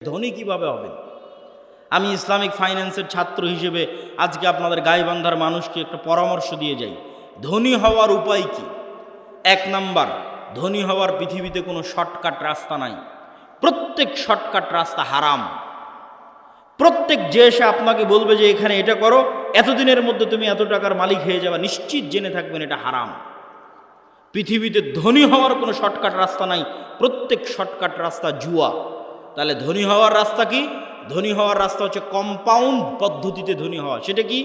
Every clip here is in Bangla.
ধনী কিভাবে হবেন? আমি ইসলামিক ফাইন্যান্সের ছাত্র হিসেবে আজকে আপনাদের গাইবান্ধার মানুষকে একটা পরামর্শ দিয়ে যাই। ধনী হওয়ার উপায় কি? এক নাম্বার, ধনী হওয়ার পৃথিবীতে কোনো শর্টকাট রাস্তা নাই। প্রত্যেক শর্টকাট রাস্তা হারাম। প্রত্যেক যে এসে আপনাকে বলবে যে এখানে এটা করো, এতদিনের মধ্যে তুমি এত টাকার মালিক হয়ে যাবে, নিশ্চিত জেনে থাকবেন এটা হারাম। পৃথিবীতে ধনী হওয়ার কোনো শর্টকাট রাস্তা নাই। প্রত্যেক শর্টকাট রাস্তা জুয়া। তাহলে ধনী হওয়ার রাস্তা কি? ধনী হওয়ার রাস্তা হচ্ছে কম্পাউন্ড পদ্ধতিতে ধনী হওয়া। সেটা কি?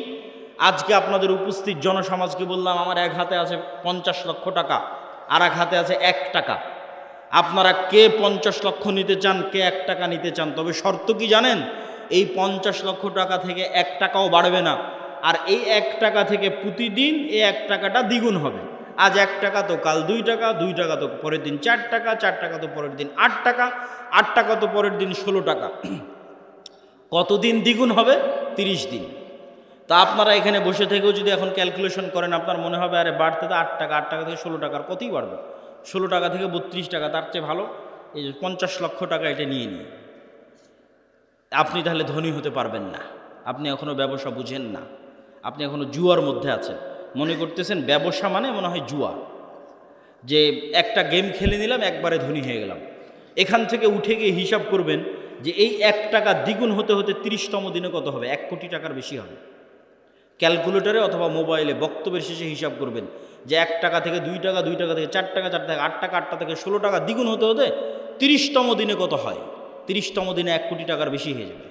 আজকে আপনাদের উপস্থিত জনসমাজকে বললাম আমার এক হাতে আছে 50 লক্ষ টাকা, আর এক হাতে আছে 1 টাকা। আপনারা কে 50 লক্ষ নিতে চান, কে 1 টাকা নিতে চান? তবে শর্ত কি জানেন? এই 50 লক্ষ টাকা থেকে 1 টাকাও বাড়বে না, আর এই 1 টাকা থেকে প্রতিদিন এই 1 টাকাটা দ্বিগুণ হবে। আজ 1 টাকা তো কাল 2 টাকা, 2 টাকা তো পরের দিন 4 টাকা, 4 টাকা তো পরের দিন 8 টাকা, 8 টাকা তো পরের দিন 16 টাকা। কতদিন দ্বিগুণ হবে? 30 দিন। তা আপনারা এখানে বসে থেকেও যদি এখন ক্যালকুলেশন করেন, আপনার মনে হবে আরে বাড়তে তো 8 টাকা, 8 টাকা থেকে 16 টাকার কতই বাড়বে, 16 টাকা থেকে 32 টাকা, তার চেয়ে ভালো এই 50 লক্ষ টাকা এটা নিয়ে নিয়ে। আপনি তাহলে ধনী হতে পারবেন না। আপনি এখনও ব্যবসা বুঝেন না, আপনি এখনও জুয়ার মধ্যে আছেন। মনে করতেছেন ব্যবসা মানে মনে হয় জুয়া, যে একটা গেম খেলে নিলাম একবারে ধনী হয়ে গেলাম। এখান থেকে উঠে গিয়ে হিসাব করবেন যে এই 1 টাকা দ্বিগুণ হতে হতে 30তম দিনে কত হবে? 1 কোটি টাকার বেশি হবে। ক্যালকুলেটরে অথবা মোবাইলে বক্তব্যের শেষে হিসাব করবেন যে 1 টাকা থেকে 2 টাকা, 2 টাকা থেকে 4 টাকা, 4 টাকা 8 টাকা, 8 টাকা থেকে 16 টাকা দ্বিগুণ হতে হতে 30তম দিনে কত হয়? 30তম দিনে 1 কোটি টাকার বেশি হয়ে যাবে।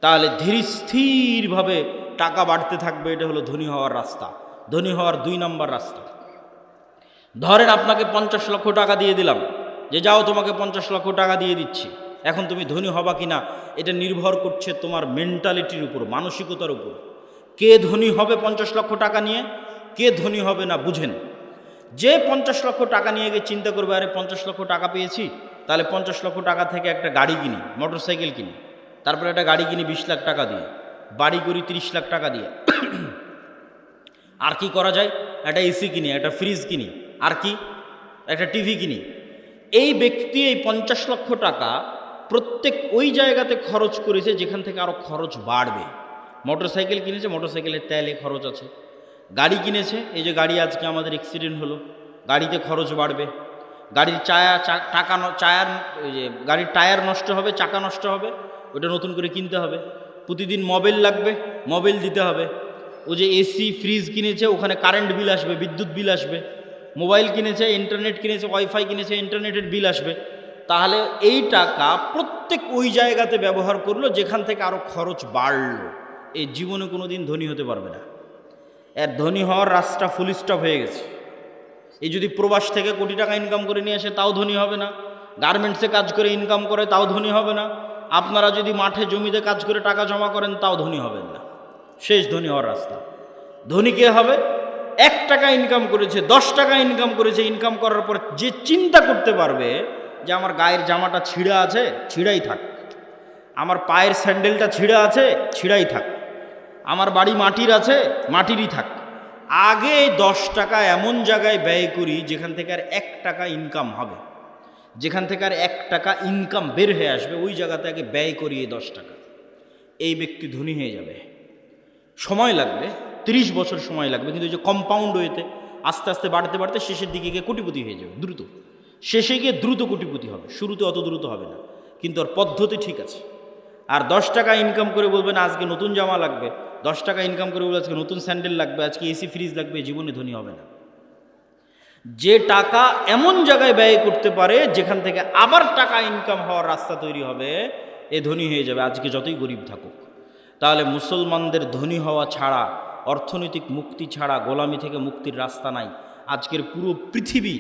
তাহলে ধীর স্থিরভাবে টাকা বাড়তে থাকবে। এটা হলো ধনী হওয়ার রাস্তা। ধনী হওয়ার 2 নম্বর রাস্তা। ধরেন আপনাকে 50 লক্ষ টাকা দিয়ে দিলাম, যে যাও তোমাকে 50 লক্ষ টাকা দিয়ে দিচ্ছি। এখন তুমি ধনী হবা কিনা এটা নির্ভর করছে তোমার মেন্টালিটির উপর, মানসিকতার উপর। কে ধনী হবে 50 লক্ষ টাকা নিয়ে, কে ধনী হবে না বুঝেন। যে 50 লক্ষ টাকা নিয়ে গিয়ে চিন্তা করবে আরে 50 লক্ষ টাকা পেয়েছি, তাহলে 50 লক্ষ টাকা থেকে একটা গাড়ি কিনি, মোটর সাইকেল কিনি, তারপরে একটা গাড়ি কিনি 20 লাখ টাকা দিয়ে, বাড়ি করি 30 লাখ টাকা দিয়ে। আর কি করা যায়? একটা এসি কিনি, একটা ফ্রিজ কিনি, আর কি একটা টিভি কিনি। এই ব্যক্তি এই 50 লক্ষ টাকা প্রত্যেক ওই জায়গাতে খরচ করেছে যেখান থেকে আরও খরচ বাড়বে। মোটর সাইকেল কিনেছে, মোটর সাইকেলের তেলে খরচ আছে। গাড়ি কিনেছে, এই যে গাড়ি আজকে আমাদের অ্যাক্সিডেন্ট হলো, গাড়িতে খরচ বাড়বে। গাড়ির গাড়ির টায়ার নষ্ট হবে, চাকা নষ্ট হবে, ওটা নতুন করে কিনতে হবে। প্রতিদিন মোবিল লাগবে, মোবিল দিতে হবে। ও যে এসি ফ্রিজ কিনেছে, ওখানে কারেন্ট বিল আসবে, বিদ্যুৎ বিল আসবে। মোবাইল কিনেছে, ইন্টারনেট কিনেছে, ওয়াইফাই কিনেছে, ইন্টারনেটের বিল আসবে। তাহলে এই টাকা প্রত্যেক ওই জায়গাতে ব্যবহার করলো যেখান থেকে আরও খরচ বাড়লো। এই জীবনে কোনো দিন ধনী হতে পারবে না। এর ধনী হওয়ার রাস্তা ফুল স্টপ হয়ে গেছে। এই যদি প্রবাস থেকে কোটি টাকা ইনকাম করে নিয়ে আসে তাও ধনী হবে না। গার্মেন্টসে কাজ করে ইনকাম করে তাও ধনী হবে না। আপনারা যদি মাঠে জমিতে কাজ করে টাকা জমা করেন তাও ধনী হবেন না। শেষ ধনী হওয়ার রাস্তা। ধনী কে হবে? 1 টাকা ইনকাম করেছে, 10 টাকা ইনকাম করেছে, ইনকাম করার পর যে চিন্তা করতে পারবে যে আমার গায়ের জামাটা ছিঁড়া আছে, ছিঁড়াই থাক, আমার পায়ের স্যান্ডেলটা ছিঁড়া আছে, ছিঁড়াই থাক, আমার বাড়ি মাটির আছে, মাটিরই থাক। আগে 10 টাকা এমন জায়গায় ব্যয় করি যেখান থেকে আর 1 টাকা ইনকাম হবে, যেখান থেকে আর 1 টাকা ইনকাম বের হয়ে আসবে, ওই জায়গাতে আগে ব্যয় করি এই 10 টাকা। এই ব্যক্তি ধনী হয়ে যাবে। সময় লাগবে, 30 বছর সময় লাগবে, কিন্তু এই যে কম্পাউন্ড ওয়েতে আস্তে আস্তে বাড়তে বাড়তে শেষের দিকে গিয়ে কোটিপতি হয়ে যাবে দ্রুত। শেষে গিয়ে দ্রুত কোটিপতি হবে, শুরুতে অত দ্রুত হবে না, কিন্তু ওর পদ্ধতি ঠিক আছে। আর 10 টাকা ইনকাম করে বলবেন আজকে নতুন জামা লাগবে, 10 টাকা ইনকাম করে বলবে আজকে নতুন স্যান্ডেল লাগবে, আজকে এসি ফ্রিজ লাগবে, জীবনে ধনী হবে না। যে টাকা এমন জায়গায় ব্যয় করতে পারে যেখান থেকে আবার টাকা ইনকাম হওয়ার রাস্তা তৈরি হবে, এ ধনী হয়ে যাবে, আজকে যতই গরিব থাকুক। তাহলে মুসলমানদের ধনী হওয়া ছাড়া, অর্থনৈতিক মুক্তি ছাড়া গোলামি থেকে মুক্তির রাস্তা নাই। আজকের পুরো পৃথিবী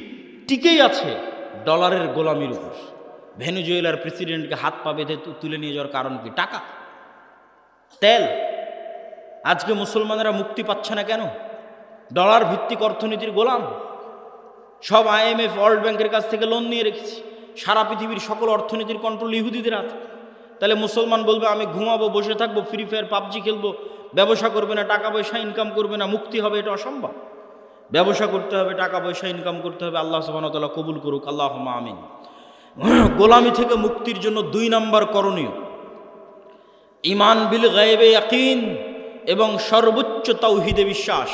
টিকেই আছে ডলারের গোলামির উপর। ভেনেজুয়েলার প্রেসিডেন্টকে হাত পা বেঁধে তুলে নিয়ে যাওয়ার কারণ কি? টাকা, তেল। আজকে মুসলমানেরা মুক্তি পাচ্ছে না কেন? ডলার ভিত্তিক অর্থনীতির গোলাম। সব IMF, ওয়ার্ল্ড ব্যাংকের কাছ থেকে লোন নিয়ে রেখেছি। সারা পৃথিবীর সকল অর্থনীতির কন্ট্রোল ইহুদিদের হাতে। তাহলে মুসলমান বলবে আমি ঘুমাবো, বসে থাকবো, ফ্রি ফায়ার পাবজি খেলবো, ব্যবসা করবে না, টাকা পয়সা ইনকাম করবে না, মুক্তি হবে? এটা অসম্ভব। ব্যবসা করতে হবে, টাকা পয়সা ইনকাম করতে হবে। আল্লাহ সুবহানাহু ওয়া তাআলা কবুল করুক, আল্লাহুম্মা আমিন। গোলামি থেকে মুক্তির জন্য 2 নম্বর করণীয় ঈমান বিল গায়বে ইয়াকিন এবং সর্বোচ্চ তাওহীদে বিশ্বাস।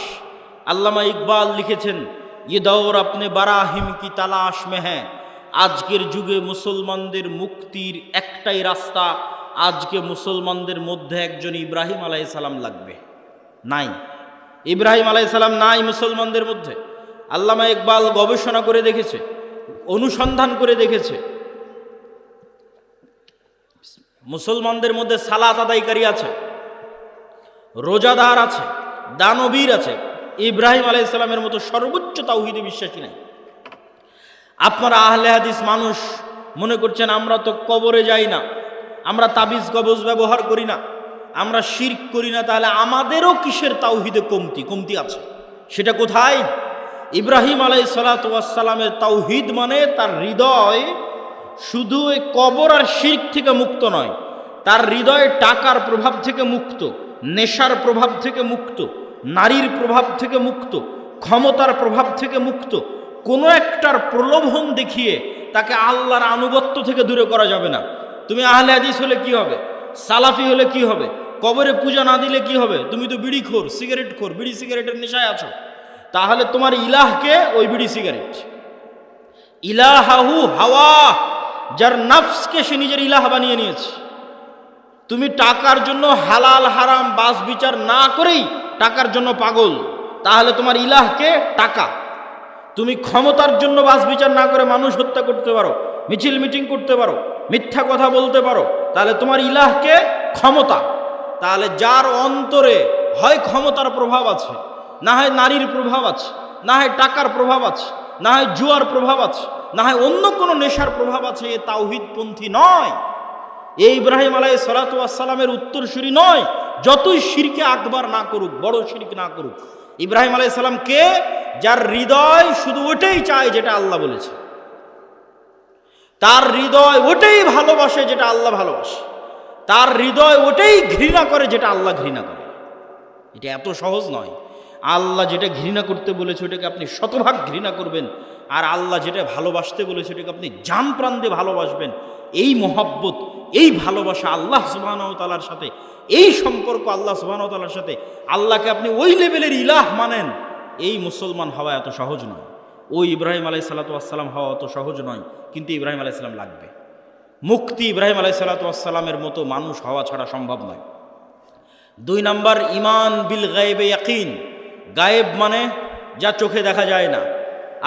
আল্লামা ইকবাল লিখেছেন, ये दौर अपने बराहिम की तलाश में है। আজকের যুগে মুসলমানদের মুক্তির একটাই রাস্তা, আজকে মুসলমানদের মধ্যে একজন ইব্রাহিম আলাইহিস সালাম লাগবে। নাই, ইব্রাহিম আলাইহিস সালাম নাই মুসলমানদের মধ্যে। আল্লামা ইকবাল গবেষণা করে দেখেছে, অনুসন্ধান করে দেখেছে, মুসলমানদের মধ্যে সালাত আদায়কারী আছে, রোজাদার আছে, দানবীর আছে, ইব্রাহিম আলাইহিস সালামের মতো সর্বোচ্চ তাওহীদে বিশ্বাসী নাই। আপনারা আহলে হাদিস মানুষ মনে করছেন আমরা তো কবরে যাই না, আমরা তাবিজ কবজ ব্যবহার করি না, আমরা শিরক করি না, তাহলে আমাদেরও কিসের তাওহীদে কমতি আছে? সেটা কোথায়? ইব্রাহিম আলাইহিস সালাতু ওয়াস সালামের তাওহীদ মানে তার হৃদয় শুধু এই কবর আর শিরক থেকে মুক্ত নয়, তার হৃদয় টাকার প্রভাব থেকে মুক্ত, নেশার প্রভাব থেকে মুক্ত, নারীর প্রভাব থেকে মুক্ত, ক্ষমতার প্রভাব থেকে মুক্ত। কোনো একটার প্রলোভন দেখিয়ে তাকে আল্লাহর আনুগত্য থেকে দূরে করা যাবে না। তুমি আহলে হাদিস হলে কি হবে, সালাফি হলে কি হবে, কবরে পূজা না দিলে কি হবে? তুমি তো বিড়িখোর, সিগারেটখোর, বিড়ি সিগারেটের নেশায় আছো, তাহলে তোমার ইলাহকে ওই বিড়ি সিগারেট। ইলাহাহু হাওয়া, যার নফসকে সে নিজের ইলাহ বানিয়ে নিয়েছে। তুমি টাকার জন্য হালাল হারাম বাস বিচার না করেই টাকার জন্য পাগল, তাহলে তোমার ইলাহকে টাকা। তুমি ক্ষমতার জন্য বাস বিচার না করে মানুষ হত্যা করতে পারো, মিছিল মিটিং করতে পারো, মিথ্যা কথা বলতে পারো, তাহলে তোমার ইলাহকে ক্ষমতা। তাহলে যার অন্তরে হয় ক্ষমতার প্রভাব আছে, না হয় নারীর প্রভাব আছে, না হয় টাকার প্রভাব আছে, না হয় জুয়ার প্রভাব আছে, না হয় অন্য কোনো নেশার প্রভাব আছে, এ তাওহীদপন্থী নয়, এই ইব্রাহিম আলাইহিস সালাতু ওয়াস সালামের উত্তরসূরি নয়। যতই শিরকে আকবার না করুক, বড় শিরক না করুক, ইব্রাহিম আলাইহিস সালাম কে? যার হৃদয় শুধু ওটাই চায় যেটা আল্লাহ বলেছে, তার হৃদয় ওটাই ভালোবাসে যেটা আল্লাহ ভালোবাসে, তার হৃদয় ওটাই ঘৃণা করে যেটা আল্লাহ ঘৃণা করে। এটা এত সহজ নয়। আল্লাহ যেটা ঘৃণা করতে বলেছে ওটাকে আপনি শতভাগ ঘৃণা করবেন, আর আল্লাহ যেটা ভালোবাসতে বলেছে ওটাকে আপনি জান প্রাণ দিয়ে ভালোবাসবেন। এই মহব্বত, এই ভালোবাসা আল্লাহ সুবহানাহু ওয়া তাআলার সাথে, এই সম্পর্ক আল্লাহ সুবহানাহু ওয়া তাআলার সাথে, আল্লাহকে আপনি ওই লেভেলের ইলাহ মানেন, এই মুসলমান হওয়া এত সহজ নয়। ওই ইব্রাহিম আলাইহিস সালাতু ওয়াস সালাম হওয়া অত সহজ নয়, কিন্তু ইব্রাহিম আলাইহিস সালাম লাগবে। মুক্তি ইব্রাহিম আলাইহিস সালাতু ওয়াস সালামের মতো মানুষ হওয়া ছাড়া সম্ভব নয়। 2 নম্বর ঈমান বিল গায়বে ইয়াকিন। গায়েব মানে যা চোখে দেখা যায় না।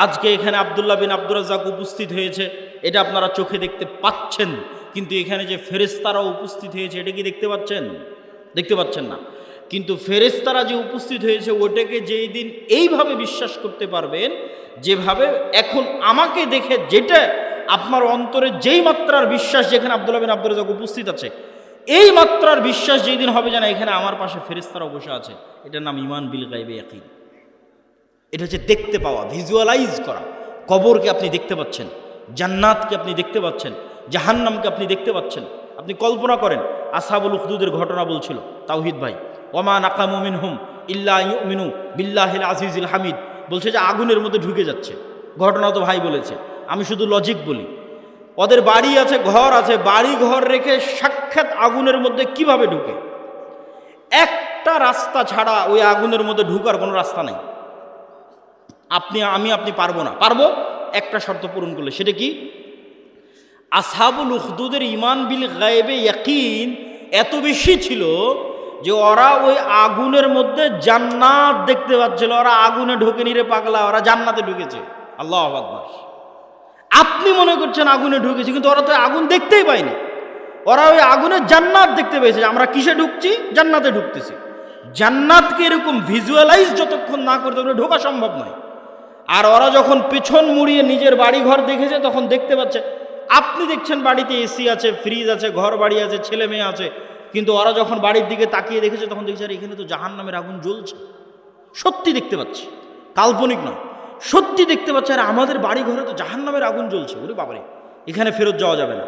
আজকে এখানে আব্দুল্লাহ বিন আব্দুর রাজ্জাক উপস্থিত হয়েছে, এটা আপনারা চোখে দেখতে পাচ্ছেন, কিন্তু এখানে যে ফেরেশতারা উপস্থিত হয়েছে এটা কি দেখতে পাচ্ছেন? দেখতে পাচ্ছেন না। কিন্তু ফেরেশতারা যে উপস্থিত হয়েছে ওটাকে যেই দিন এইভাবে বিশ্বাস করতে পারবেন, যেভাবে এখন আমাকে দেখে যেটা আপনার অন্তরে যেই মাত্রার বিশ্বাস, যেখানে আব্দুল্লাহ বিন আব্দুর রাজ্জাক উপস্থিত আছে, এই মাত্রার বিশ্বাস যেই দিন হবে, জানা এখানে আমার পাশে ফেরেশতারা বসে আছে, এটার নাম ঈমান বিল গায়বে ইয়াকিন। এটা হচ্ছে দেখতে পাওয়া, ভিজুয়ালাইজ করা। কবরকে আপনি দেখতে পাচ্ছেন, জান্নাতকে আপনি দেখতে পাচ্ছেন, জাহান্নামকে আপনি দেখতে পাচ্ছেন। আপনি কল্পনা করেন, আসহাবুল উখদুদের ঘটনা বলছিল তাওহীদ ভাই, ওমা নাকামু মিনহুম ইল্লা ইউমিনু বিল্লাহিল আজিজিল হামিদ, বলছে যে আগুনের মধ্যে ঢুকে যাচ্ছে। ঘটনা তো ভাই বলেছে, আমি শুধু লজিক বলি। ওদের বাড়ি আছে, ঘর আছে, বাড়ি ঘর রেখে সাক্ষাৎ আগুনের মধ্যে কিভাবে ঢুকে? একটা রাস্তা ছাড়া ওই আগুনের মধ্যে ঢুকার কোনো রাস্তা নেই। আপনি পারবো না। পারবো একটা শর্ত পূরণ করলে। সেটা কি? আসহাবুল উখদুদের ঈমান বিল গায়বে ইয়াকিন এত বেশি ছিল যে ওরা ওই আগুনের মধ্যে জান্নাত দেখতে পাচ্ছিল। ওরা আগুনে ঢোকে নিরে পাগলা, ওরা জান্নাতে ঢুকেছে। আল্লাহু আকবার। আপনি মনে করছেন আগুনে ঢুকেছে, কিন্তু ওরা তো আগুন দেখতেই পায়নি। ওরা ওই আগুনের জান্নাত দেখতে পেয়েছে। আমরা কিসে ঢুকছি? জান্নাতে ঢুকতেছি। জান্নাতকে এরকম ভিজুয়ালাইজ যতক্ষণ না করতে পারবে ঢোকা সম্ভব নয়। আর ওরা যখন পেছন মুড়িয়ে নিজের বাড়ি ঘর দেখেছে তখন দেখতে পাচ্ছে। আপনি দেখছেন বাড়িতে এসি আছে, ফ্রিজ আছে, ঘর বাড়ি আছে, ছেলে মেয়ে আছে, কিন্তু ওরা যখন বাড়ির দিকে তাকিয়ে দেখেছে তখন দেখছে আর এখানে তো জাহান্নামের আগুন জ্বলছে। সত্যি দেখতে পাচ্ছে, কাল্পনিক নয়, সত্যি দেখতে পাচ্ছে। আর আমাদের বাড়ি ঘরে তো জাহান্নামের আগুন জ্বলছে, ওরে বাবারে, এখানে ফেরত যাওয়া যাবে না।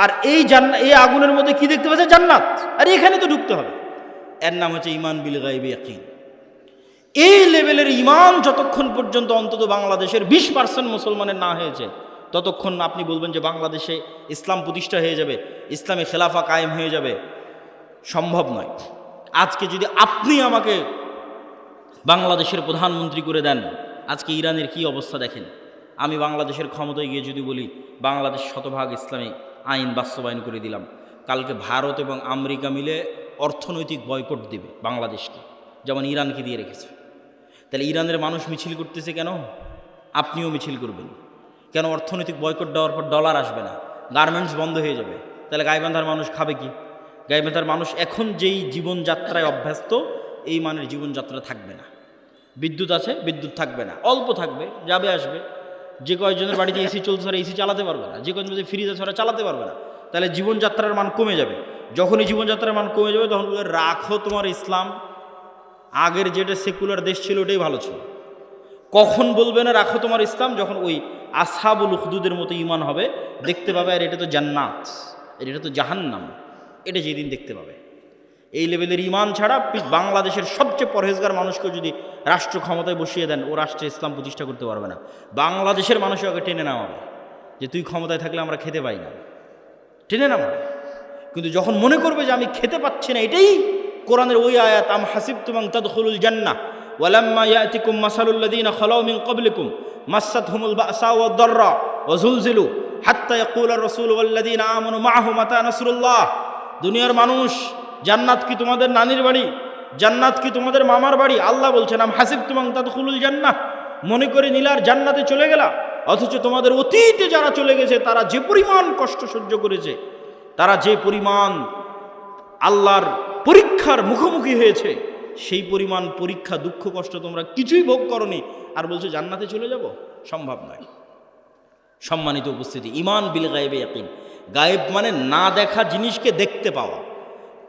আর এই আগুনের মধ্যে কি দেখতে পাচ্ছে? জান্নাত। আর এখানে তো ঢুকতে হবে। এর নাম হচ্ছে ঈমান বিল গায়বে ইয়াকিন। এই লেভেলের ঈমান যতক্ষণ পর্যন্ত অন্তত বাংলাদেশের 20% মুসলমানের না হয়েছে, ততক্ষণ আপনি বলবেন যে বাংলাদেশে ইসলাম প্রতিষ্ঠা হয়ে যাবে, ইসলামী খেলাফা কায়েম হয়ে যাবে। সম্ভব নয়। আজকে যদি আপনি আমাকে বাংলাদেশের প্রধানমন্ত্রী করে দেন, আজকে ইরানের কি অবস্থা দেখেন। আমি বাংলাদেশের ক্ষমতায় গিয়ে যদি বলি বাংলাদেশ শতভাগ ইসলামী আইন বাস্তবায়ন করে দিলাম, কালকে ভারত এবং আমেরিকা মিলে অর্থনৈতিক বয়কট দেবে বাংলাদেশকে, যেমন ইরানকে দিয়ে রেখেছে। তাহলে ইরানের মানুষ মিছিল করতেছে কেন? আপনিও মিছিল করবেন কেন? অর্থনৈতিক বয়কট দেওয়ার পর ডলার আসবে না, গার্মেন্টস বন্ধ হয়ে যাবে। তাহলে গাইবান্ধার মানুষ খাবে কি? গাইবান্ধার মানুষ এখন যেই জীবনযাত্রায় অভ্যস্ত, এই মানের জীবনযাত্রা থাকবে না। বিদ্যুৎ আছে, বিদ্যুৎ থাকবে না, অল্প থাকবে, যাবে আসবে। যে কয়েকজনের বাড়িতে এসি চলছে ওরা এসি চালাতে পারবে না, যে কয়েকজন যদি ফ্রিজ আছে ওরা চালাতে পারবে না। তাহলে জীবনযাত্রার মান কমে যাবে। যখনই জীবনযাত্রার মান কমে যাবে তখন বলবে রাখো তোমার ইসলাম, আগের যেটা সেকুলার দেশ ছিল ওটাই ভালো ছিল। কখন বলবে না রাখো তোমার ইসলাম? যখন ওই আসহাবুল উখদুদের মতো ঈমান হবে, দেখতে পাবে আর এটা তো জান্নাত, এটা তো জাহান্নাম, এটা যেদিন দেখতে পাবে। এই লেভেলের ঈমান ছাড়া বাংলাদেশের সবচেয়ে পরহেজগার মানুষকে যদি রাষ্ট্র ক্ষমতায় বসিয়ে দেন, ও রাষ্ট্রে ইসলাম প্রতিষ্ঠা করতে পারবে না। বাংলাদেশের মানুষও আগে টেনে নামাবে যে তুই ক্ষমতায় থাকলে আমরা খেতে পাই না, টেনে নামাবে। কিন্তু যখন মনে করবে যে আমি খেতে পাচ্ছি না, এটাই কোরআনের ওই আয়াত, আম হাসিবতুম আন তাদখুলুল জান্নাহ ওয়ালাম্মা ইয়াতিকুম মাসালুল লাযীনা খালাউ মিন ক্বাবলিকুম মাসসাতহুমুল বাসা ওয়াদ দাররা ওয়া যুলজিলু হাত্তা ইয়াকুলার রাসূলু ওয়াল লাযীনা আমানু মাআহু মাতা নাসরুল্লাহ। দুনিয়ার মানুষ, জান্নাত কি তোমাদের নানির বাড়ি? জান্নাত কি তোমাদের মামার বাড়ি? আল্লাহ বলছেন আম হাসিবতুম আন তাদখুলুল জান্নাহ, মনে করে নিলার জান্নাতে চলে গেলা, অথচ তোমাদের অতীতে যারা চলে গেছে তারা যে পরিমাণ কষ্ট সহ্য করেছে, তারা যে পরিমাণ আল্লাহর পরীক্ষার মুখোমুখি হয়েছে, সেই পরিমাণ পরীক্ষা দুঃখ কষ্ট তোমরা কিছুই ভোগ করনি, আর বলছো জান্নাতে চলে যাব? সম্ভব নয়। সম্মানিত উপস্থিতি, ঈমান বিল গায়বে ইয়াকিন। গায়েব মানে না দেখা জিনিসকে দেখতে পাওয়া।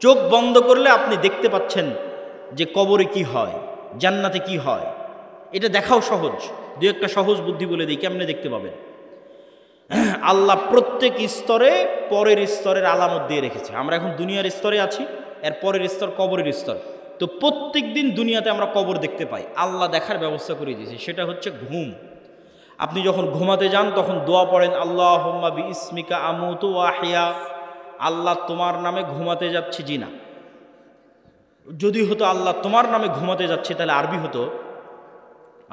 চোখ বন্ধ করলে আপনি দেখতে পাচ্ছেন যে কবরে কি হয়, জান্নাতে কি হয়, এটা দেখাও সহজ। দু একটা সহজ বুদ্ধি বলে দিই, কেমনে দেখতে পাবেন। আল্লাহ প্রত্যেক স্তরে পরের স্তরের আলামত দিয়ে রেখেছে। আমরা এখন দুনিয়ার স্তরে আছি, এর পরের স্তর কবরের স্তর। তো প্রত্যেক দিন দুনিয়াতে আমরা কবর দেখতে পাই, আল্লাহ দেখার ব্যবস্থা করে দিয়েছে। সেটা হচ্ছে ঘুম। আপনি যখন ঘুমাতে যান তখন দোয়া পড়েন, আল্লাহুম্মা বিইসমিকা আমুতু ওয়া আহইয়া। আল্লাহ তোমার নামে ঘুমাতে যাচ্ছি। জি না, যদি হতো আল্লাহ তোমার নামে ঘুমাতে যাচ্ছে, তাহলে আরবি হতো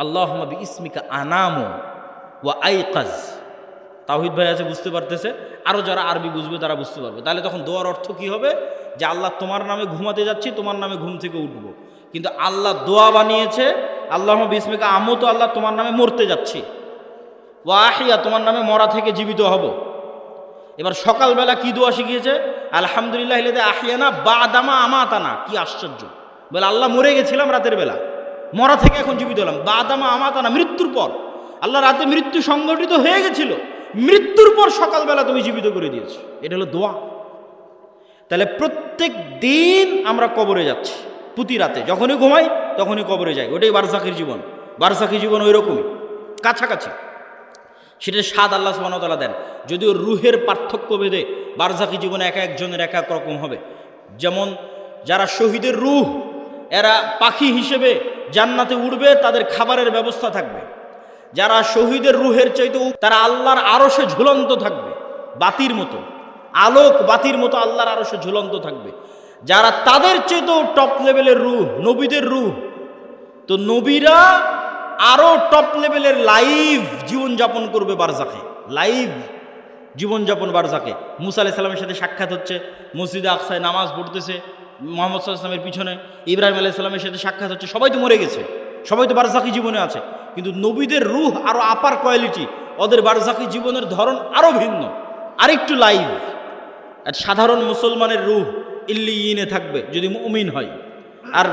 আল্লাহুম্মা বিইসমিকা আনামু ওয়া আইকাজ। তাওহীদ ভাই আছে, বুঝতে পারতেছে, আরও যারা আরবি বুঝবে তারা বুঝতে পারবে। তাহলে তখন দোয়ার অর্থ কি হবে? যে আল্লাহ তোমার নামে ঘুমাতে যাচ্ছি, তোমার নামে ঘুম থেকে উঠবো। কিন্তু আল্লাহ দোয়া বানিয়েছে আল্লাহুম্মা বিইসমিকা আমুতু, আল্লাহ তোমার নামে মরতে যাচ্ছি, ওয়া আহইয়া, তোমার নামে মরা থেকে জীবিত হব। এবার সকালবেলা কি দোয়া শিখিয়েছে? আলহামদুলিল্লাহ ইল্লাযী আহইয়ানা বা'দামা আমাতানা। কি আশ্চর্য! বলে আল্লাহ মরে গেছিলাম রাতের বেলা, মরা থেকে এখন জীবিত হলাম। বা'দামা আমাতানা, মৃত্যুর পর। আল্লাহ রাতে মৃত্যু সংগঠিত হয়ে গেছিল, মৃত্যুর পর সকালবেলা তুমি জীবিত করে দিয়েছো। এটা হলো দোয়া। তাহলে প্রত্যেক দিন আমরা কবরে যাচ্ছি, প্রতি রাতে যখনই ঘুমাই তখনই কবরে যাই। ওটাই বারজাখের জীবন। বারজাখী জীবন ওই রকমই, কাছাকাছি। সেটা স্বাদ আল্লাহ সুবহানাহু ওয়া তাআলা দেন। যদিও রুহের পার্থক্য ভেদে বারজাখী জীবনে এক একজনের এক এক রকম হবে। যেমন যারা শহীদের রুহ, এরা পাখি হিসেবে জান্নাতে উড়বে, তাদের খাবারের ব্যবস্থা থাকবে। যারা শহীদের রুহের চাইতে তারা আল্লাহর আরশে ঝুলন্ত থাকবে, বাতির মতো, আলোক বাতির মতো আল্লাহর আরশে ঝুলন্ত থাকবে। যারা তাদের চাইতেও টপ লেভেলের রুহ, নবীদের রুহ, তো নবীরা আরো টপ লেভেলের লাইভ জীবনযাপন করবে বারজাখে, লাইভ জীবনযাপন বারজাখে। মুসা আলাইহিস সালামের সাথে সাক্ষাৎ হচ্ছে, মসজিদে আকসায় নামাজ পড়তেছে মুহাম্মদ সাল্লাল্লাহু আলাইহি ওয়াসাল্লামের পিছনে। ইব্রাহিম আলাইহিস সালামের সাথে সাক্ষাৎ হচ্ছে। সবাই তো মরে গেছে, সবাই তো বারজাখী জীবনে আছে, কিন্তু নবীদের রুহ আরো আপার কোয়ালিটি, ওদের বারজাখী জীবনের ধরন আরো ভিন্ন, আরেকটু লাইভ। আর সাধারণ মুসলমানের রুহ ইল্লিয়িনে থাকবে যদি মুমিন হয়, আর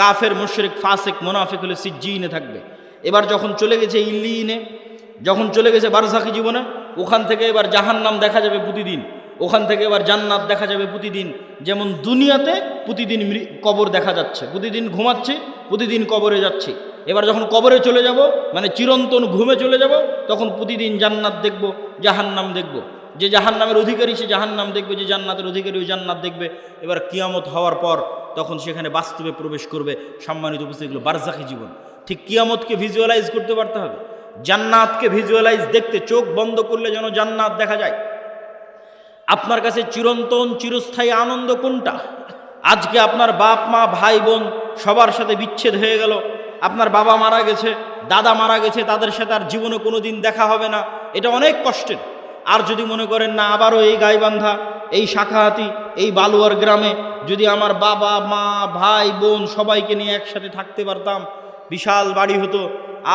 কাফের, মুশরিক, ফাসিক, মুনাফিক হলে সিজ্জিনে থাকবে। এবার যখন চলে গেছে ইল্লিয়িনে, যখন চলে গেছে বারজাখী জীবনে, ওখান থেকে এবার জাহান্নাম দেখা যাবে প্রতিদিন, ওখান থেকে এবার জান্নাত দেখা যাবে প্রতিদিন। যেমন দুনিয়াতে প্রতিদিন কবর দেখা যাচ্ছে, প্রতিদিন ঘুমাচ্ছি, প্রতিদিন কবরে যাচ্ছি। এবার যখন কবরে চলে যাব, মানে চিরন্তন ঘুমে চলে যাব, তখন প্রতিদিন জান্নাত দেখব, জাহান্নাম দেখব। যে জাহান্নামের অধিকারী সে জাহান্নাম দেখবে, যে জান্নাতের অধিকারী ওই জান্নাত দেখবে। এবার কিয়ামত হওয়ার পর তখন সেখানে বাস্তবে প্রবেশ করবে। সম্মানিত উপস্থিতি, এগুলো বারজাখী জীবন। ঠিক কিয়ামতকে ভিজুয়ালাইজ করতে পারতে হবে। জান্নাতকে ভিজুয়ালাইজ দেখতে, চোখ বন্ধ করলে যেন জান্নাত দেখা যায়। আপনার কাছে চিরন্তন চিরস্থায়ী আনন্দ কোনটা? আজকে আপনার বাপ মা ভাই বোন সবার সাথে বিচ্ছেদ হয়ে গেল, আপনার বাবা মারা গেছে, দাদা মারা গেছে, তাদের সাথে আর জীবনে কোনো দিন দেখা হবে না, এটা অনেক কষ্টের। আর যদি মনে করেন না আবারও এই গাইবান্ধা, এই শাখাহাতি, এই বালুয়ার গ্রামে যদি আমার বাবা মা ভাই বোন সবাইকে নিয়ে একসাথে থাকতে পারতাম, বিশাল বাড়ি হতো,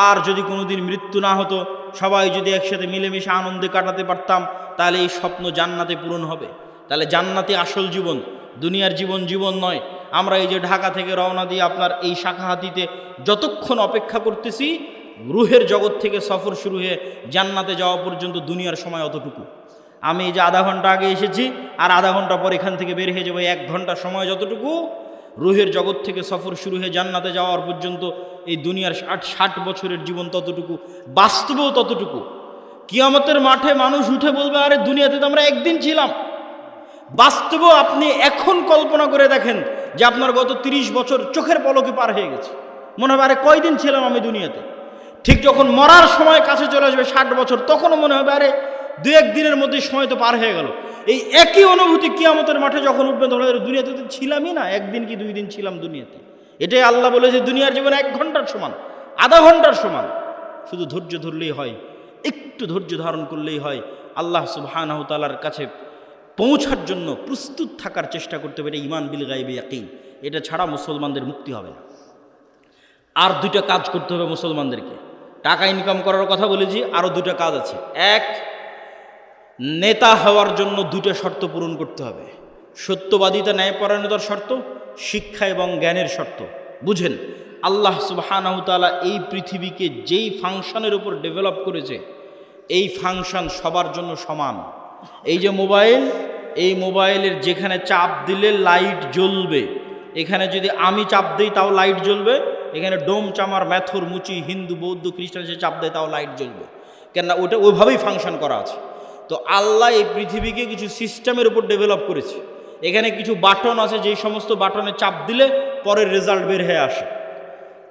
আর যদি কোনো দিন মৃত্যু না হতো, সবাই যদি একসাথে মিলেমিশে আনন্দে কাটাতে পারতাম, তাহলে এই স্বপ্ন জান্নাতে পূরণ হবে। তাহলে জান্নাতে আসল জীবন, দুনিয়ার জীবন জীবন নয়। আমরা এই যে ঢাকা থেকে রওনা দিয়ে আপনার এই শাখাহাতিতে যতক্ষণ অপেক্ষা করতেছি, রুহের জগৎ থেকে সফর শুরু হয়ে জান্নাতে যাওয়া পর্যন্ত দুনিয়ার সময় অতটুকু। আমি এই যে আধা ঘন্টা আগে এসেছি, আর আধা ঘন্টা পর এখান থেকে বের হয়ে যাবো, 1 ঘন্টা সময় যতটুকু, রুহের জগৎ থেকে সফর শুরু হয়ে জান্নাতে যাওয়ার পর্যন্ত এই দুনিয়ার 60 বছরের জীবন ততটুকু, বাস্তবেও ততটুকু। কিয়ামতের মাঠে মানুষ উঠে বলবে, আরে দুনিয়াতে তো আমরা একদিন ছিলাম। বাস্তবেও আপনি এখন কল্পনা করে দেখেন যে আপনার গত 30 বছর চোখের পলকে পার হয়ে গেছে। মনে হবে আরে কয়দিন ছিলাম আমি দুনিয়াতে। ঠিক যখন মরার সময় কাছে চলে আসবে 60 বছর, তখনও মনে হবে আরে 2-1 দিনের মধ্যে সময় তো পার হয়ে গেল। এই একই অনুভূতি কিয়ামতের মাঠে যখন উঠবে, তখন দুনিয়াতে তো ছিলামই না, 1 দিন কি 2 দিন ছিলাম দুনিয়াতে। এটাই আল্লাহ বলে যে দুনিয়ার জীবন 1 ঘন্টার সমান, আধা ঘন্টার সমান। শুধু ধৈর্য ধরলেই হয়, একটু ধৈর্য ধারণ করলেই হয়। আল্লাহ সুবহানাহু তাআলার কাছে পৌঁছার জন্য প্রস্তুত থাকার চেষ্টা করতে হবে। এটা ঈমান বিল গায়বি ইয়াকিন, এটা ছাড়া মুসলমানদের মুক্তি হবে না। আর 2টা কাজ করতে হবে মুসলমানদেরকে। টাকা ইনকাম করার কথা বলেছি, আরও 2টা কাজ আছে। 1, নেতা হওয়ার জন্য 2টা শর্ত পূরণ করতে হবে। সত্যবাদিতা, ন্যায়পরায়ণতার শর্ত, শিক্ষা এবং জ্ঞানের শর্ত। বুঝেন, আল্লাহ সুবহানাহু তাআলা এই পৃথিবীকে যেই ফাংশনের উপর ডেভেলপ করেছে, এই ফাংশন সবার জন্য সমান। এই যে মোবাইল, এই মোবাইলের যেখানে চাপ দিলে লাইট জ্বলবে, এখানে যদি আমি চাপ দিই তাও লাইট জ্বলবে। এখানে ডোম চামার ম্যাথর মুচি হিন্দু বৌদ্ধ খ্রিস্টান সে চাপ দেয় তাও লাইট জ্বলবে, কেননা ওটা ওইভাবেই ফাংশন করা আছে। তো আল্লাহ এই পৃথিবীকে কিছু সিস্টেমের উপর ডেভেলপ করেছে। এখানে কিছু বাটন আছে, যেই সমস্ত বাটনে চাপ দিলে পরের রেজাল্ট বের হয়ে আসে।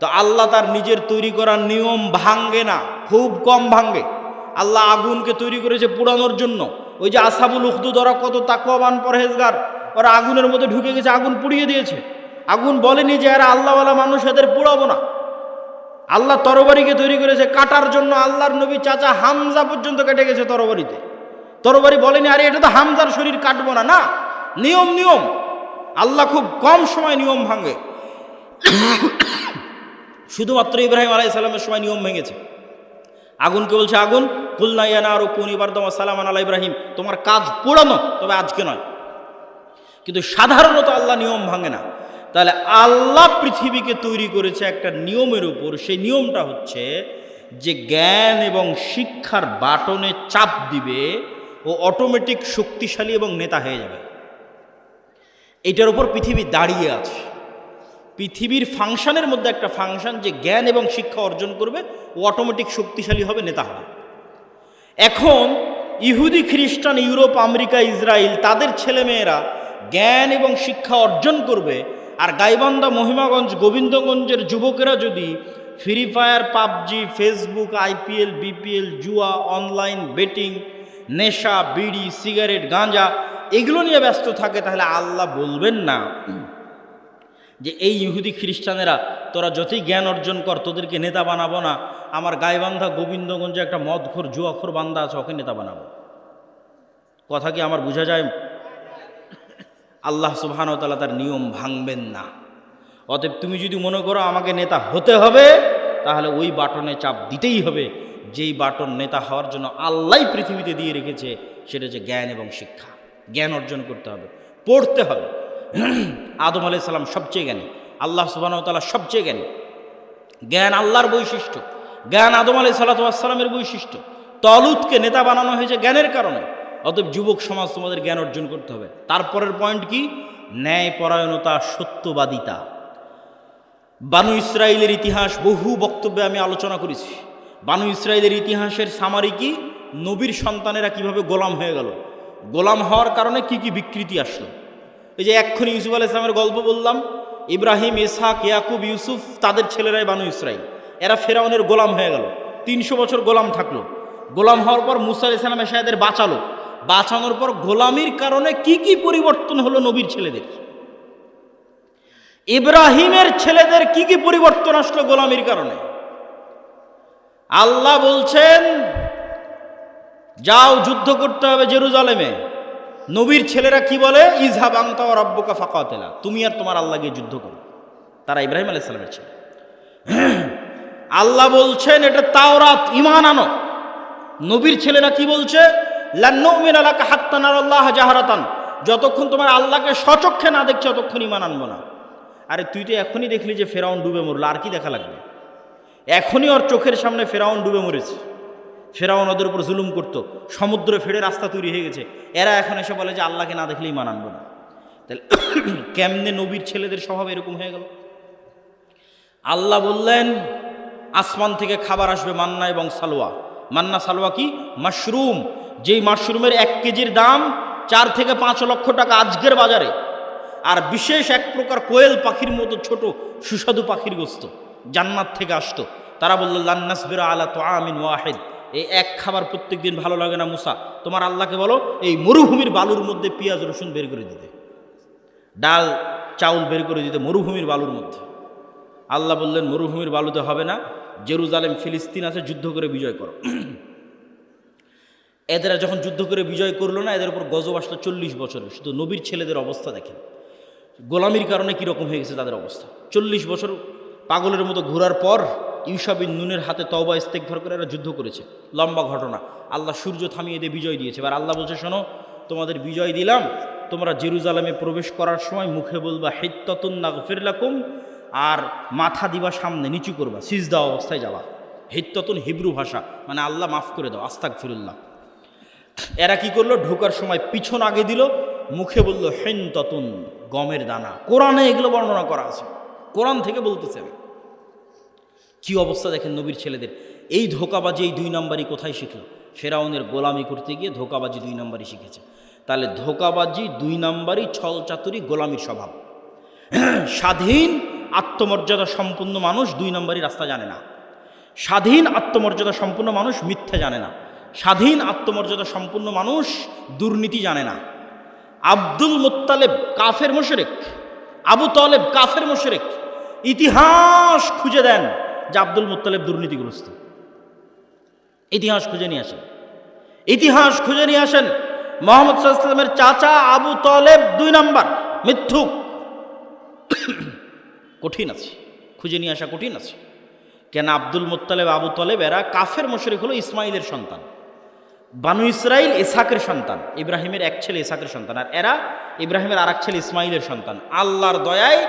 তো আল্লাহ তার নিজের তৈরি করা নিয়ম ভাঙ্গে না, খুব কম ভাঙ্গে। আল্লাহ আগুনকে তৈরি করেছে পোড়ানোর জন্য। ওই যে আসহাবুল উখদুদ, ওরা কত তাকওয়াবান পরহেজগার, ওরা আগুনের মধ্যে ঢুকে গেছে, আগুন পুড়িয়ে দিয়েছে। আগুন বলেনি যে এরা আল্লাহওয়ালা মানুষ, এদের পুড়াবো না। আল্লাহ তরবারিকে তৈরি করেছে কাটার জন্য। আল্লাহর নবী চাচা হামজা পর্যন্ত কেটে গেছে তরবারিতে। তরবারি বলেনি আরে এটা তো হামজার শরীর কাটবো না, না, নিয়ম নিয়ম। আল্লাহ খুব কম সময় নিয়ম ভাঙে। শুধুমাত্র ইব্রাহিম আলাইহিস সালামের সময় নিয়ম ভেঙেছে। আগুনকে বলছে, আগুন কুলনা ইয়া নারু কুনি বারদাম ওয়া সালামান আলা ইব্রাহিম, তোমার কাজ পোড়ানো, তবে আজকে নয়। কিন্তু সাধারণত আল্লাহ নিয়ম ভাঙে না। তাহলে আল্লাহ পৃথিবীকে তৈরি করেছে একটা নিয়মের উপর। সেই নিয়মটা হচ্ছে যে জ্ঞান এবং শিক্ষার বাটনে চাপ দিবে, ও অটোমেটিক শক্তিশালী এবং নেতা হয়ে যাবে। এটার উপর পৃথিবী দাঁড়িয়ে আছে। পৃথিবীর ফাংশনের মধ্যে একটা ফাংশন, যে জ্ঞান এবং শিক্ষা অর্জন করবে ও অটোমেটিক শক্তিশালী হবে, নেতা হবে। এখন ইহুদি খ্রিস্টান, ইউরোপ, আমেরিকা, ইসরায়েল, তাদের ছেলেমেয়েরা জ্ঞান এবং শিক্ষা অর্জন করবে, আর গাইবান্ধা, মহিমাগঞ্জ, গোবিন্দগঞ্জের যুবকেরা যদি free fire, PUBG, Facebook, IPL, BPL, জুয়া, অনলাইন বেটিং, নেশা, বিড়ি, সিগারেট, গাঁজা এগুলো নিয়ে ব্যস্ত থাকে, তাহলে আল্লাহ বলবেন না যে এই ইহুদি খ্রিস্টানেরা তোরা যতই জ্ঞান অর্জন কর, তোদেরকে নেতা বানাবো না। আমার গাইবান্ধা গোবিন্দগঞ্জে একটা মদখোর জুয়াখোর বান্দা আছে, ওকে নেতা বানাবো। কথা কি আমার বোঝা যায়? আল্লাহ সুবহানাহু ওয়া তাআলা তার নিয়ম ভাঙবেন না। অতএব তুমি যদি মনে করো আমাকে নেতা হতে হবে, তাহলে ওই বাটনে চাপ দিতেই হবে যেই বাটন নেতা হওয়ার জন্য আল্লাহ পৃথিবীতে দিয়ে রেখেছে, সেটা হচ্ছে জ্ঞান এবং শিক্ষা। জ্ঞান অর্জন করতে হবে, পড়তে হবে। আদম আলাইহিস সালাম সবচেয়ে জ্ঞানী, আল্লাহ সুবহানাহু ওয়া তাআলা সবচেয়ে জ্ঞানী। জ্ঞান আল্লাহর বৈশিষ্ট্য, জ্ঞান আদম আলাইহিস সালামের বৈশিষ্ট্য। তলুতকে নেতা বানানো হয়েছে জ্ঞানের কারণে। অতএব যুবক সমাজ তোমাদের জ্ঞান অর্জন করতে হবে। তারপরের পয়েন্ট কি? ন্যায়পরায়ণতা, সত্যবাদিতা। বানু ইসরাইলের ইতিহাস বহু বক্তব্যে আমি আলোচনা করেছি। বানু ইসরাইলের ইতিহাসের সামারি কি? নবীর সন্তানেরা কিভাবে গোলাম হয়ে গেল, গোলাম হওয়ার কারণে কি কি বিকৃতি আসলো। এই যে এক্ষুনি ইউসুফ আলাইহিস সালামের গল্প বললাম, ইব্রাহিম, ইসহাক, ইয়াকুব, ইউসুফ, তাদের ছেলেরাই বানু ইসরাইল। এরা ফেরাউনের গোলাম হয়ে গেল। 300 বছর গোলাম থাকলো। গোলাম হওয়ার পর মুসা আলাইহিস সালাম এসে এদের বাঁচালো। বাঁচানোর পর গোলামির কারণে কি কি পরিবর্তন হলো নবীর ছেলেদের, ইব্রাহিমের ছেলেদের কি কি পরিবর্তন আসলো গোলামির কারণে। আল্লাহ বলছেন যাও যুদ্ধ করতে হবে জেরুজালেমে। নবীর ছেলেরা কি বলে, ইজহাব আনতা ওয়া রাব্বুকা ফাকাতিলা, তুমি আর তোমার আল্লাহ গিয়ে যুদ্ধ করো। তারা ইব্রাহিম আলাইহিস সালামের ছেলে। আল্লাহ বলছেন এটা তাওরাত, ঈমান আনো। নবীর ছেলেরা কি বলছে, লান নুমিনা লাকা হাত্তা নারাল্লাহ জাহরাতান, যতক্ষণ তোমার আল্লাহকে সচক্ষে না দেখছো ততক্ষণ ঈমান আনবো না। আরে তুই তো এখনই দেখলি যে ফেরাউন ডুবে মরলো, আর কি দেখা লাগবে? এখনই ওর চোখের সামনে ফেরাউন ডুবে মরেছে। ফেরাউন ওদের উপর জুলুম করতো, সমুদ্রে ফেড়ে রাস্তা তৈরি হয়ে গেছে। এরা এখন এসে বলে যে আল্লাহকে না দেখলে ঈমান আনবো না। তাহলে কেমনে নবীর ছেলেদের স্বভাব এরকম হয়ে গেল? আল্লাহ বললেন আসমান থেকে খাবার আসবে, মান্না এবং সালোয়া। মান্না সালোয়া কি? মাশরুম। যেই মাশরুমের 1 কেজির দাম 4 থেকে 5 লক্ষ টাকা আজকের বাজারে। আর বিশেষ এক প্রকার কোয়েল পাখির মতো ছোট সুস্বাদু পাখির গোস্ত জান্নাত থেকে আসতো। তারা বলল লান নাসবিরা আলা তুআমিন ওয়াহিদ, এই এক খাবার প্রত্যেক দিন ভালো লাগে না মুসা, তোমার আল্লাহকে বলো এই মরুভূমির বালুর মধ্যে পেঁয়াজ রসুন বের করে দিতে, ডাল চাউল বের করে দিতে মরুভূমির বালুর মধ্যে। আল্লাহ বললেন মরুভূমির বালুতে হবে না, জেরুজালেম ফিলিস্তিন আছে, যুদ্ধ করে বিজয় করো। এদের যখন যুদ্ধ করে বিজয় করলো না, এদের উপর গজব আসলো 40 বছরে। শুধু নবীর ছেলেদের অবস্থা দেখেন, গোলামির কারণে কীরকম হয়ে গেছে তাদের অবস্থা। 40 বছর পাগলের মতো ঘোরার পর ইউশা বিন নুনের হাতে তওবা ইস্তেগফার করে এরা যুদ্ধ করেছে। লম্বা ঘটনা। আল্লাহ সূর্য থামিয়ে দিয়ে বিজয় দিয়েছে। এবার আল্লাহ বলছে শোনো, তোমাদের বিজয় দিলাম, তোমরা জেরুজালেমে প্রবেশ করার সময় মুখে বলবা হিত্তাতুন নাগফির লাকুম, আর মাথা দিবা সামনে, নিচু করবা, সিজদা অবস্থায় যাবা। হিত্তাতুন হিব্রু ভাষা, মানে আল্লাহ মাফ করে দাও, আস্তাগফিরুল্লাহ। এরা কি করলো, ঢোকার সময় পিছন আগে দিল, মুখে বলল হিনতাতুন, গমের দানা। কোরআনে এগুলো বর্ণনা করা আছে, কোরআন থেকে বলতেছেন। কি অবস্থা দেখেন নবীর ছেলেদের। এই ধোকাবাজি, এই 2 নম্বরই কোথায় শিখলো? ফেরাউনের গোলামি করতে গিয়ে ধোকাবাজি 2 নম্বরই শিখেছে। তাহলে ধোকাবাজি 2 নম্বরই, ছল চাতুরি, গোলামির স্বভাব। স্বাধীন আত্মমর্যাদা সম্পন্ন মানুষ 2 নম্বরই রাস্তা জানে না। স্বাধীন আত্মমর্যাদা সম্পন্ন মানুষ মিথ্যা জানে না। স্বাধীন আত্মমর্যাদা সম্পন্ন মানুষ দুর্নীতি জানে না। আব্দুল মুত্তালেব কাফের মুশরিক, আবু তালেব কাফের মুশরিক। ইতিহাস খুঁজে দেন যে আব্দুল মুত্তালেব দুর্নীতিগ্রস্ত। ইতিহাস খুঁজে নিয়ে আসেন, ইতিহাস খুঁজে নিয়ে আসেন। মুহাম্মদ সাল্লাল্লাহু আলাইহি ওয়াসাল্লামের চাচা আবু তালেব 2 নম্বর মিথ্যুক। কঠিন আছে, খুঁজে নিয়ে আসা কঠিন আছে। কেন আব্দুল মুত্তালেব, আবু তালেব এরা কাফের মুশরিক হলো ইসমাইলের সন্তান। বানু ইসরাইল ইসহাকের সন্তান, ইব্রাহিমের এক ছেলে ইসহাকের সন্তান, আর এরা ইব্রাহিমের আর এক ছেলে ইসমাইলের সন্তান। আল্লাহর দয়ায়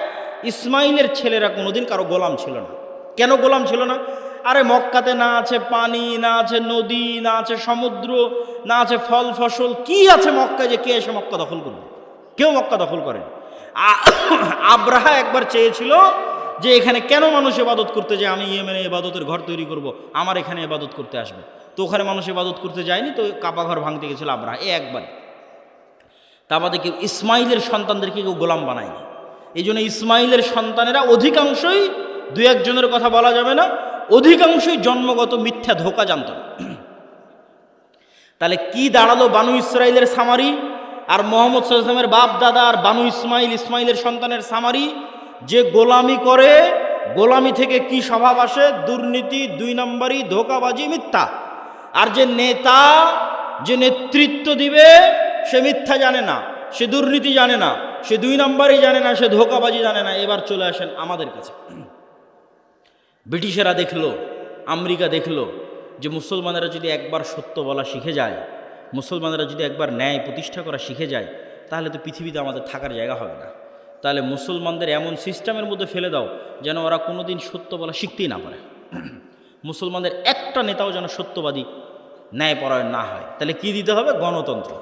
ইসমাইলের ছেলেরা কোনোদিন কারো গোলাম ছিল না। কেন গোলাম ছিল না? আরে মক্কাতে না আছে পানি, না আছে নদী, না আছে সমুদ্র, না আছে ফল ফসল, কি আছে মক্কায় যে কে এসে মক্কা দখল করবে? কেউ মক্কা দখল করেন। আব্রাহা একবার চেয়েছিল যে এখানে কেন মানুষ ইবাদত করতে যায়, আমি ইয়েমেনে ইবাদতের ঘর তৈরি করব, আমার এখানে ইবাদত করতে আসবে। তো ওখানে মানুষ ইবাদত করতে যায়নি, তো কাবা ঘর ভাঙতে গেছিল আব্রাহা, একবার। তা আমাদের কেউ ইসমাইলের সন্তানদেরকে কেউ গোলাম বানায়নি। এই জন্য ইসমাইলের সন্তানেরা অধিকাংশই, 2-1 জনের কথা বলা যাবে না, অধিকাংশই জন্মগত মিথ্যা ধোঁকা জানত না। তাহলে কি দাঁড়ালো বানু ইসরাইলের সামারি আর মুহাম্মদ সাল্লাল্লাহু আলাইহি ওয়াসাল্লামের বাপ দাদা আর বানু ইসমাইল, ইসমাইলের সন্তানের সামারি? যে গোলামি করে, গোলামি থেকে কি স্বভাব আসে? দুর্নীতি, 2 নম্বরই, ধোঁকাবাজি, মিথ্যা। আর যে নেতা, যে নেতৃত্ব দিবে, সে মিথ্যা জানে না, সে দুর্নীতি জানে না, সে 2 নম্বরই জানে না, সে ধোঁকাবাজি জানে না। এবার চলে আসেন আমাদের কাছে। ব্রিটিশেরা দেখলো, আমেরিকা দেখলো যে মুসলমানেরা যদি একবার সত্য বলা শিখে যায়, মুসলমানেরা যদি একবার ন্যায় প্রতিষ্ঠা করা শিখে যায়, তাহলে তো পৃথিবীতে আমাদের থাকার জায়গা হবে না। তাহলে মুসলমানদের এমন সিস্টেমের মধ্যে ফেলে দাও যেন ওরা কোনোদিন সত্য বলা শিখতেই না পারে। মুসলমানদের একটা নেতাও যেন সত্যবাদী, ন্যায়পরায়ণ না হয়। তাহলে কি দিতে হবে? গণতন্ত্র।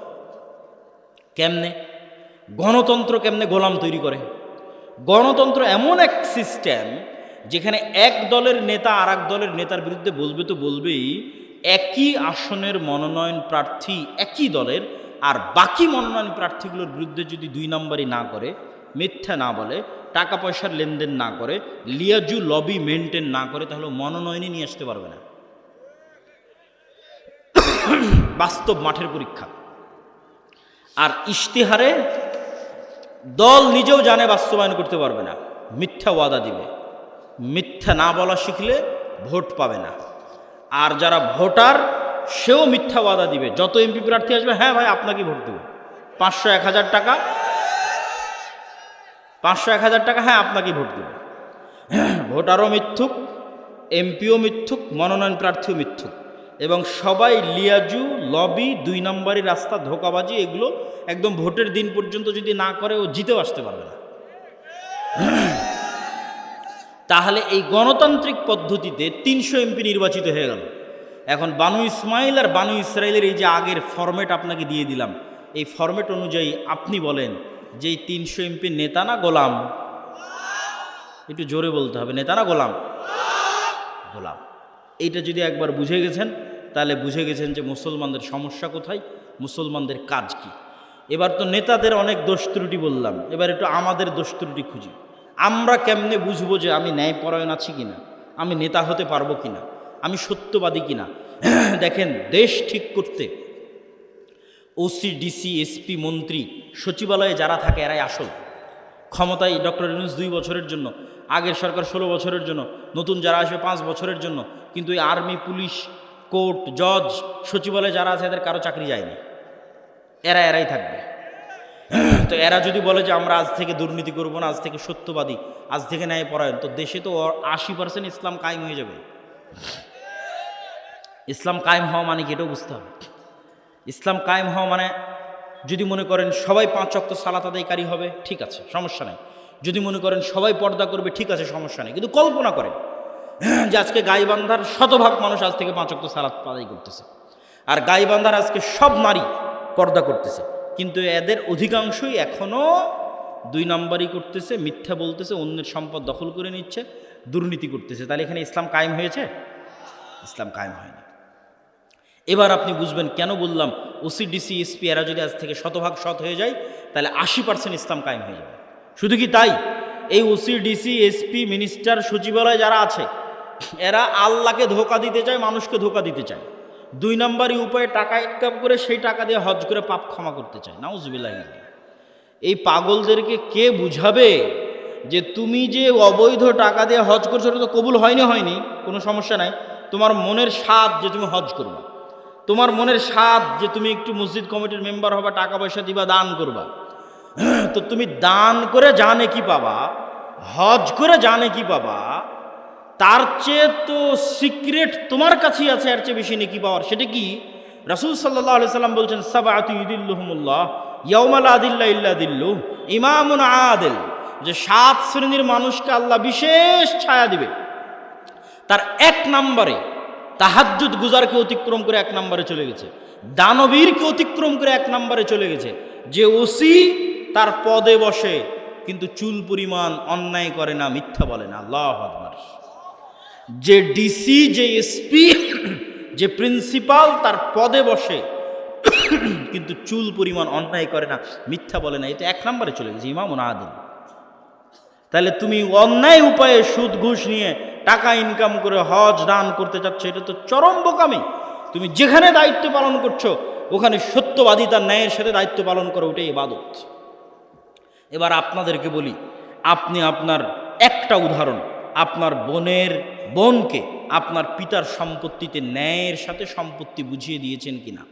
কেমনে গণতন্ত্র? কেমনে গোলাম তৈরি করে? গণতন্ত্র এমন এক সিস্টেম যেখানে এক দলের নেতা আর এক দলের নেতার বিরুদ্ধে বলবে তো বলবেই, একই আসনের মনোনয়ন প্রার্থী একই দলের, আর বাকি মনোনয়ন প্রার্থীগুলোর বিরুদ্ধে যদি 2 নম্বরই না করে, মিথ্যা না বলে, টাকা পয়সার লেনদেন না করে, লিয়াজু লবি মেনটেন না করে, তাহলে মনোনয়নই নিয়ে আসতে পারবে না। বাস্তব মাঠের পরীক্ষা। আর ইশতেহারে দল নিজেও জানে বাস্তবায়ন করতে পারবে না, মিথ্যা ওয়াদা দিবে। মিথ্যা না বলা শিখলে ভোট পাবে না। আর যারা ভোটার সেও মিথ্যা ওয়াদা দিবে। যত এমপি প্রার্থী আসবে, হ্যাঁ ভাই আপনাকে ভোট দেবো, 500-1000 টাকা, 500-1000 টাকা, হ্যাঁ আপনাকেই ভোট দেবো। ভোটারও মিথ্যুক, এমপিও মিথ্যুক, মনোনয়ন প্রার্থীও মিথ্যুক, এবং সবাই লিয়াজু, লবি, 2 নম্বরই রাস্তা, ধোঁকাবাজি, এগুলো একদম ভোটের দিন পর্যন্ত যদি না করে ও জিতেও আসতে পারবে না। তাহলে এই গণতান্ত্রিক পদ্ধতিতে 300 এমপি নির্বাচিত হয়ে গেল। এখন বানু ইসমাইল আর বানু ইসরায়েলের এই যে আগের ফরম্যাট আপনাকে দিয়ে দিলাম, এই ফরম্যাট অনুযায়ী আপনি বলেন যে এই 300 এমপি নেতা না গোলাম? একটু জোরে বলতে হবে, নেতা না গোলাম? গোলাম। এইটা যদি একবার বুঝে গেছেন, তাহলে বুঝে গেছেন যে মুসলমানদের সমস্যা কোথায়, মুসলমানদের কাজ কি। এবার তো নেতাদের অনেক দোষ ত্রুটি বললাম, এবার একটু আমাদের দোষ ত্রুটি খুঁজি। আমরা কেমনে বুঝবো যে আমি ন্যায়পরায়ণ আছি কিনা, আমি নেতা হতে পারবো কিনা, আমি সত্যবাদী কিনা? দেখেন, দেশ ঠিক করতে ওসি, ডিসি, এসপি, মন্ত্রী, সচিবালয়ে যারা থাকে এরাই আসল। ক্ষমতায় ডক্টর ইউনূস 2 বছরের জন্য, আগের সরকার 16 বছরের জন্য, নতুন যারা আসবে 5 বছরের জন্য। কিন্তু এই আর্মি, পুলিশ, কোর্ট, জজ, সচিবালয়ে যারা আছে এদের কারো চাকরি যায়নি, এরাই থাকবে। তো এরা যদি বলে যে আমরা আজ থেকে দুর্নীতি করব না, আজ থেকে সত্যবাদী, আজ থেকে ন্যায়পরায়ণ, তো দেশে তো 80% ইসলাম কায়েম হয়ে যাবে। ইসলাম কায়েম হওয়া মানে কি, এটাও বুঝতে হবে। ইসলাম কায়েম হওয়া মানে, যদি মনে করেন সবাই 5 ওয়াক্ত সালাত আদায়কারী হবে, ঠিক আছে, সমস্যা নেই। যদি মনে করেন সবাই পর্দা করবে, ঠিক আছে, সমস্যা নেই। কিন্তু কল্পনা করেন যে আজকে গাইবান্ধার শতভাগ মানুষ আজ থেকে 5 ওয়াক্ত সালাত আদায় করতেছে, আর গাইবান্ধার আজকে সব নারী পর্দা করতেছে, কিন্তু এদের অধিকাংশই এখনও 2 নম্বরই করতেছে, মিথ্যা বলতেছে, অন্যের সম্পদ দখল করে নিচ্ছে, দুর্নীতি করতেছে। তাহলে এখানে ইসলাম কায়েম হয়েছে? ইসলাম কায়েম হয়নি। এবার আপনি বুঝবেন কেন বললাম ওসি, ডিসি, এসপি এরা যদি আজ থেকে শতভাগ সৎ হয়ে যায়, তাহলে 80% ইসলাম কায়েম হয়ে যাবে। শুধু কি তাই, এই ওসি, ডিসি, এসপি, মিনিস্টার, সচিবালয় যারা আছে, এরা আল্লাহকে ধোঁকা দিতে চায়, মানুষকে ধোঁকা দিতে চায়। 2 নম্বরই উপায়ে টাকা ইনকাম করে সেই টাকা দিয়ে হজ করে পাপ ক্ষমা করতে চায়। নাউজুবিল্লাহ। এই পাগলদেরকে কে বুঝাবে যে তুমি যে অবৈধ টাকা দিয়ে হজ করছো, ওটা তো কবুল হয়নি, কোনো সমস্যা নাই। তোমার মনের স্বাদ যে তুমি হজ করবা, তোমার মনের স্বাদ যে তুমি একটু মসজিদ কমিটির মেম্বার হবা, টাকা পয়সা দিবা, দান করবা, তো তুমি দান করে জানে কি পাবা, হজ করে জানে কি পাবা, তার চেয়ে তো সিক্রেট তোমার কাছেই আছে, এর চেয়ে বেশি নেকি পাওয়ার। সেটা কি? রাসূল সাল্লাল্লাহু আলাইহি সাল্লাম বলছেন, সাবআতু ইউদিল্লুহুমুল্লাহ ইয়াউমা লা দিল্লা ইল্লা দিল্লুহ, ইমামুন আদিল, যে 7 শ্রেণীর মানুষকে আল্লাহ বিশেষ ছায়া দিবে। তার 1 নম্বরে তাহাজ্জুদ গুজারকে অতিক্রম করে 1 নম্বরে চলে গেছে, দানবীরকে অতিক্রম করে 1 নম্বরে চলে গেছে, যে ওসি তার পদে বসে কিন্তু চুল পরিমাণ অন্যায় করে না, মিথ্যা বলে না। আল্লাহু আকবার। যে ডিসি, যে এসপি, যে প্রিন্সিপাল তার পদে বসে কিন্তু চুল পরিমাণ অন্যায় করে না, মিথ্যা বলে না, এটা 1 নম্বরে চলে গেছে, ইমামুন আদিল। তাহলে তুমি অন্যায় উপায়ে সুদ ঘুষ নিয়ে টাকা ইনকাম করে হজ দান করতে চাচ্ছ, এটা তো চরম বোকামি। তুমি যেখানে দায়িত্ব পালন করছো ওখানে সত্যবাদিতা, ন্যায়ের সাথে দায়িত্ব পালন করো, ওটাই ইবাদত। এবার আপনাদেরকে বলি, আপনি আপনার একটা উদাহরণ, আপনার বোনকে আপনার পিতার সম্পত্তিতে ন্যায়ের সাথে সম্পত্তি বুঝিয়ে দিয়েছেন কিনা?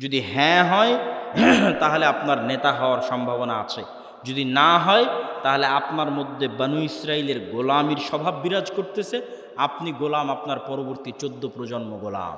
যদি হ্যাঁ হয় তাহলে আপনার নেতা হওয়ার সম্ভাবনা আছে, যদি না হয় তাহলে আপনার মধ্যে বানু ইসরাইলের গোলামির স্বভাব বিরাজ করতেছে, আপনি গোলাম, আপনার পরবর্তী 14 প্রজন্ম গোলাম।